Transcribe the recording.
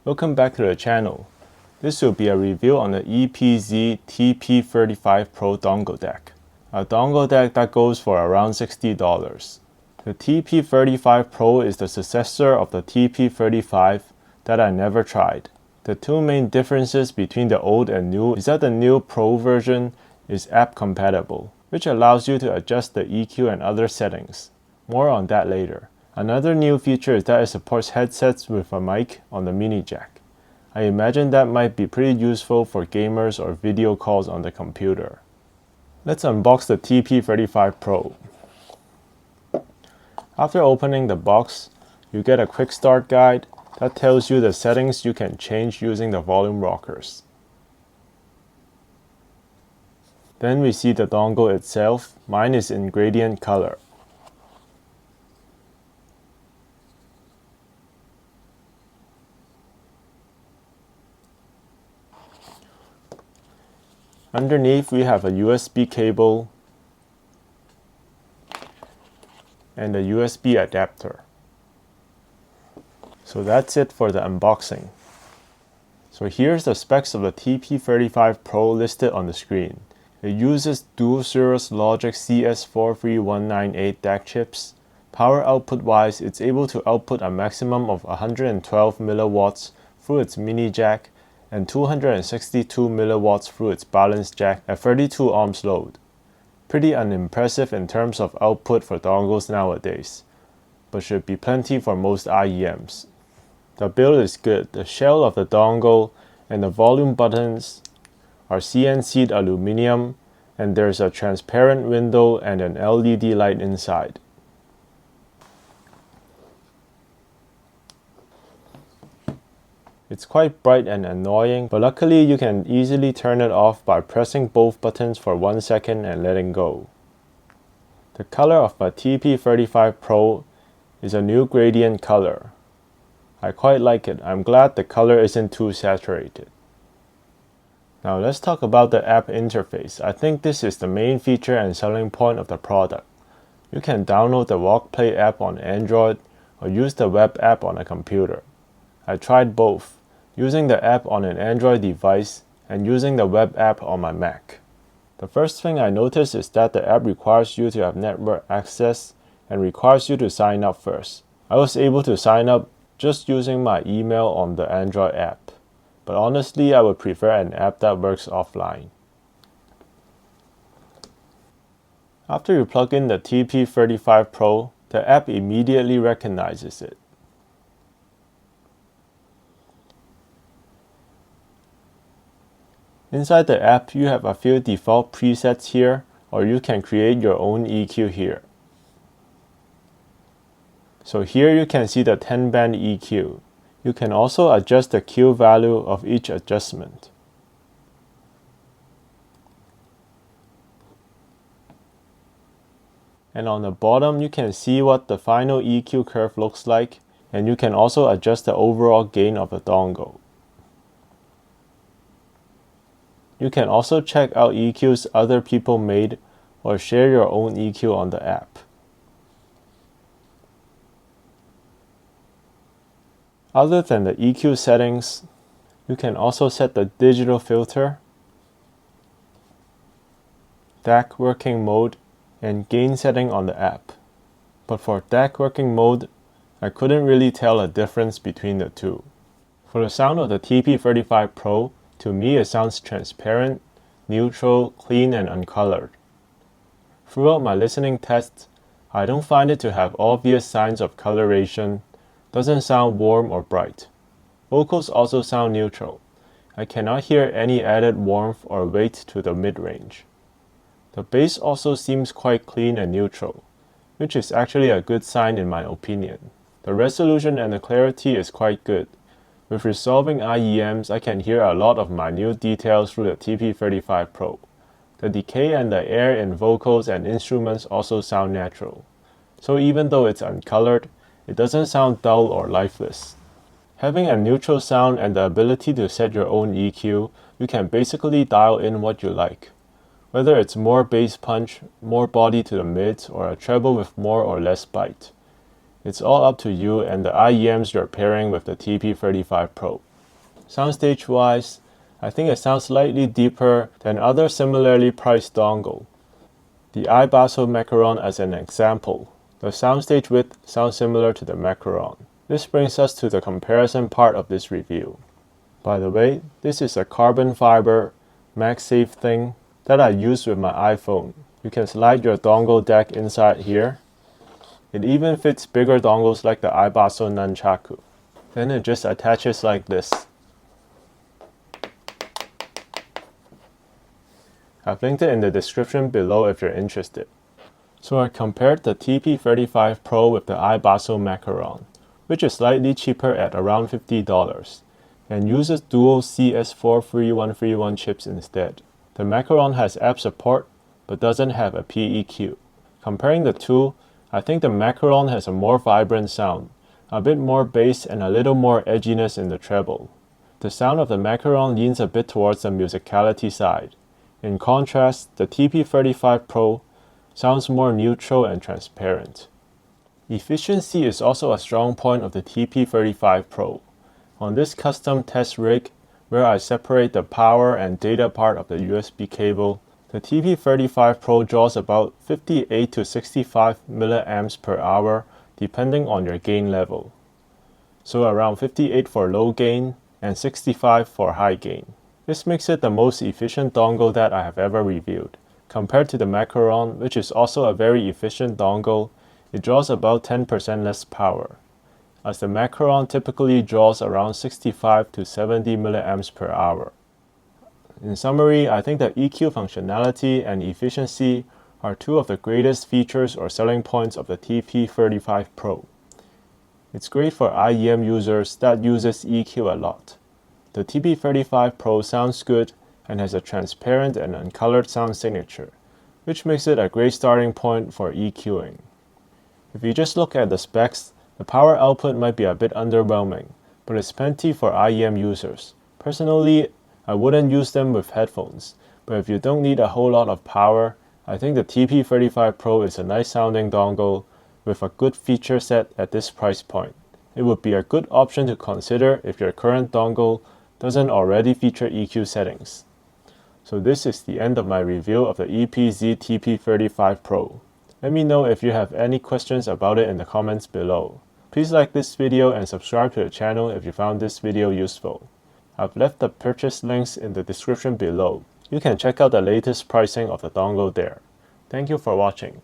Welcome back to the channel. This will be a review on the EPZ TP35 Pro Dongle DAC, a dongle DAC that goes for around $60. The TP35 Pro is the successor of the TP35 that I never tried. The two main differences between the old and new is that the new Pro version is app compatible, which allows you to adjust the EQ and other settings. More on that later. Another new feature is that it supports headsets with a mic on the mini jack. I imagine that might be pretty useful for gamers or video calls on the computer. Let's unbox the TP35 Pro. After opening the box, you get a quick start guide that tells you the settings you can change using the volume rockers. Then we see the dongle itself. Mine is in gradient color. Underneath we have a USB cable and a USB adapter. So that's it for the unboxing. So here's the specs of the TP35 Pro listed on the screen. It uses dual Cirrus Logic CS43198 DAC chips. Power output wise, it's able to output a maximum of 112 milliwatts through its mini jack and 262 milliwatts through its balanced jack at 32 ohms load. Pretty unimpressive in terms of output for dongles nowadays, but should be plenty for most IEMs. The build is good. The shell of the dongle and the volume buttons are CNC'd aluminum, and there's a transparent window and an LED light inside. It's quite bright and annoying, but luckily you can easily turn it off by pressing both buttons for 1 second and letting go. The color of my TP35 Pro is a new gradient color. I quite like it. I'm glad the color isn't too saturated. Now let's talk about the app interface. I think this is the main feature and selling point of the product. You can download the WalkPlay app on Android or use the web app on a computer. I tried both, using the app on an Android device and using the web app on my Mac. The first thing I noticed is that the app requires you to have network access and requires you to sign up first. I was able to sign up just using my email on the Android app, but honestly I would prefer an app that works offline. After you plug in the TP35 Pro, the app immediately recognizes it. Inside the app, you have a few default presets here, or you can create your own EQ here. So here you can see the 10-band EQ. You can also adjust the Q value of each adjustment. And on the bottom, you can see what the final EQ curve looks like, and you can also adjust the overall gain of the dongle. You can also check out EQs other people made or share your own EQ on the app. Other than the EQ settings, you can also set the digital filter, DAC working mode, and gain setting on the app. But for DAC working mode, I couldn't really tell a difference between the two. For the sound of the TP35 Pro, to me it sounds transparent, neutral, clean, and uncolored. Throughout my listening tests, I don't find it to have obvious signs of coloration, doesn't sound warm or bright. Vocals also sound neutral. I cannot hear any added warmth or weight to the mid-range. The bass also seems quite clean and neutral, which is actually a good sign in my opinion. The resolution and the clarity is quite good. With resolving IEMs, I can hear a lot of minute details through the TP35 Pro. The decay and the air in vocals and instruments also sound natural. So even though it's uncolored, it doesn't sound dull or lifeless. Having a neutral sound and the ability to set your own EQ, you can basically dial in what you like. Whether it's more bass punch, more body to the mids, or a treble with more or less bite. It's all up to you and the IEMs you're pairing with the TP35 Pro. Soundstage wise, I think it sounds slightly deeper than other similarly priced dongle. The iBasso Macaron as an example. The soundstage width sounds similar to the Macaron. This brings us to the comparison part of this review. By the way, this is a carbon fiber MagSafe thing that I use with my iPhone. You can slide your dongle DAC inside here. It even fits bigger dongles like the iBasso Nunchaku. Then it just attaches like this. I've linked it in the description below if you're interested. So I compared the TP35 Pro with the iBasso Macaron, which is slightly cheaper at around $50, and uses dual CS43131 chips instead. The Macaron has app support, but doesn't have a PEQ. Comparing the two, I think the Macaron has a more vibrant sound, a bit more bass and a little more edginess in the treble. The sound of the Macaron leans a bit towards the musicality side. In contrast, the TP35 Pro sounds more neutral and transparent. Efficiency is also a strong point of the TP35 Pro. On this custom test rig, where I separate the power and data part of the USB cable, the TP35 Pro draws about 58 to 65 milliamps per hour depending on your gain level. So around 58 for low gain and 65 for high gain. This makes it the most efficient dongle that I have ever reviewed. Compared to the Macaron, which is also a very efficient dongle, it draws about 10% less power, as the Macaron typically draws around 65 to 70 milliamps per hour. In summary, I think that EQ functionality and efficiency are two of the greatest features or selling points of the TP35 Pro. It's great for IEM users that uses EQ a lot. The TP35 Pro sounds good and has a transparent and uncolored sound signature, which makes it a great starting point for EQing. If you just look at the specs, the power output might be a bit underwhelming, but it's plenty for IEM users. Personally, I wouldn't use them with headphones, but if you don't need a whole lot of power, I think the TP35 Pro is a nice sounding dongle with a good feature set at this price point. It would be a good option to consider if your current dongle doesn't already feature EQ settings. So this is the end of my review of the EPZ TP35 Pro. Let me know if you have any questions about it in the comments below. Please like this video and subscribe to the channel if you found this video useful. I've left the purchase links in the description below. You can check out the latest pricing of the dongle there. Thank you for watching.